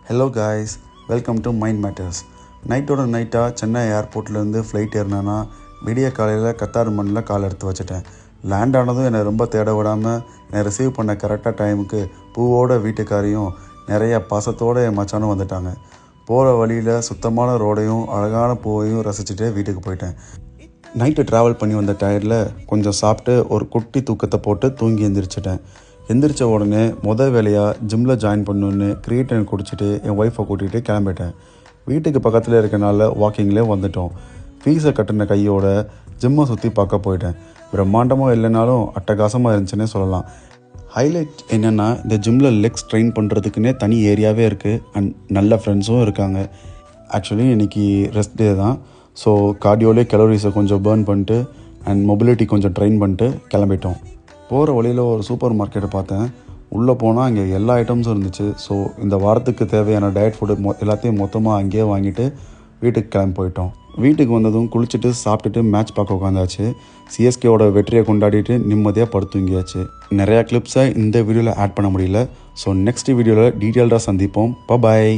Hello guys, welcome to mind matters. நைட்டோட நைட்டாக Chennai ஏர்போர்ட்லேருந்து flight ஏறினேன்னா விடிய காலையில் கத்தார் மண்ணில் கால் எடுத்து வச்சுட்டேன். லேண்ட் ஆனதும் என்னை ரொம்ப தேட விடாமல் என்னை ரிசீவ் பண்ண கரெக்டாக டைமுக்கு பூவோட வீட்டுக்காரையும் நிறைய பாசத்தோடு என் மச்சானும் வந்துட்டாங்க. போகிற வழியில் சுத்தமான ரோடையும் அழகான பூவையும் ரசிச்சுட்டு வீட்டுக்கு போயிட்டேன். நைட்டு ட்ராவல் பண்ணி வந்த டயர்டில் கொஞ்சம் சாப்பிட்டு ஒரு குட்டி தூக்கத்தை போட்டு தூங்கி எந்திரிச்சிட்டேன். எந்திரிச்ச உடனே வேலையாக ஜிம்மில் ஜாயின் பண்ணணுன்னு கிரியேட்டின் குடிச்சிட்டு என் ஒய்ஃபை கூட்டிகிட்டு கிளம்பிட்டேன். வீட்டுக்கு பக்கத்தில் இருக்கனால வாக்கிங்லேயே வந்துட்டோம். ஃபீஸை கட்டின கையோட ஜிம்மை சுற்றி பார்க்க போயிட்டேன். பிரம்மாண்டமாக இல்லைனாலும் அட்டகாசமாக இருந்துச்சுன்னே சொல்லலாம். ஹைலைட் என்னென்னா, இந்த ஜிம்மில் லெக்ஸ் ட்ரெயின் பண்ணுறதுக்குன்னே தனி ஏரியாவே இருக்குது அண்ட் நல்ல ஃப்ரெண்ட்ஸும் இருக்காங்க. ஆக்சுவலி இன்றைக்கி ரெஸ்ட் டே தான். ஸோ கார்டியோலே கலோரிஸை கொஞ்சம் பேர்ன் பண்ணிட்டு அண்ட் மொபிலிட்டி கொஞ்சம் ட்ரெயின் பண்ணிட்டு கிளம்பிட்டோம். போகிற வழியில் ஒரு சூப்பர் மார்க்கெட்டை பார்த்தேன். உள்ளே போனால் அங்கே எல்லா ஐட்டம்ஸும் இருந்துச்சு. ஸோ இந்த வாரத்துக்கு தேவையான டயட் ஃபுட்டு எல்லாத்தையும் மொத்தமாக அங்கேயே வாங்கிட்டு வீட்டுக்கு கிளம்பி போயிட்டோம். வீட்டுக்கு வந்ததும் குளிச்சுட்டு சாப்பிட்டுட்டு மேட்ச் பார்க்க உட்காந்தாச்சு. சிஎஸ்கேவோட வெற்றியை கொண்டாடிட்டு நிம்மதியாக படுத்துங்கியாச்சு. நிறையா கிளிப்ஸை இந்த வீடியோவில் ஆட் பண்ண முடியல. ஸோ நெக்ஸ்ட் வீடியோவில் டீட்டெயில்டாக சந்திப்போம். பாய்.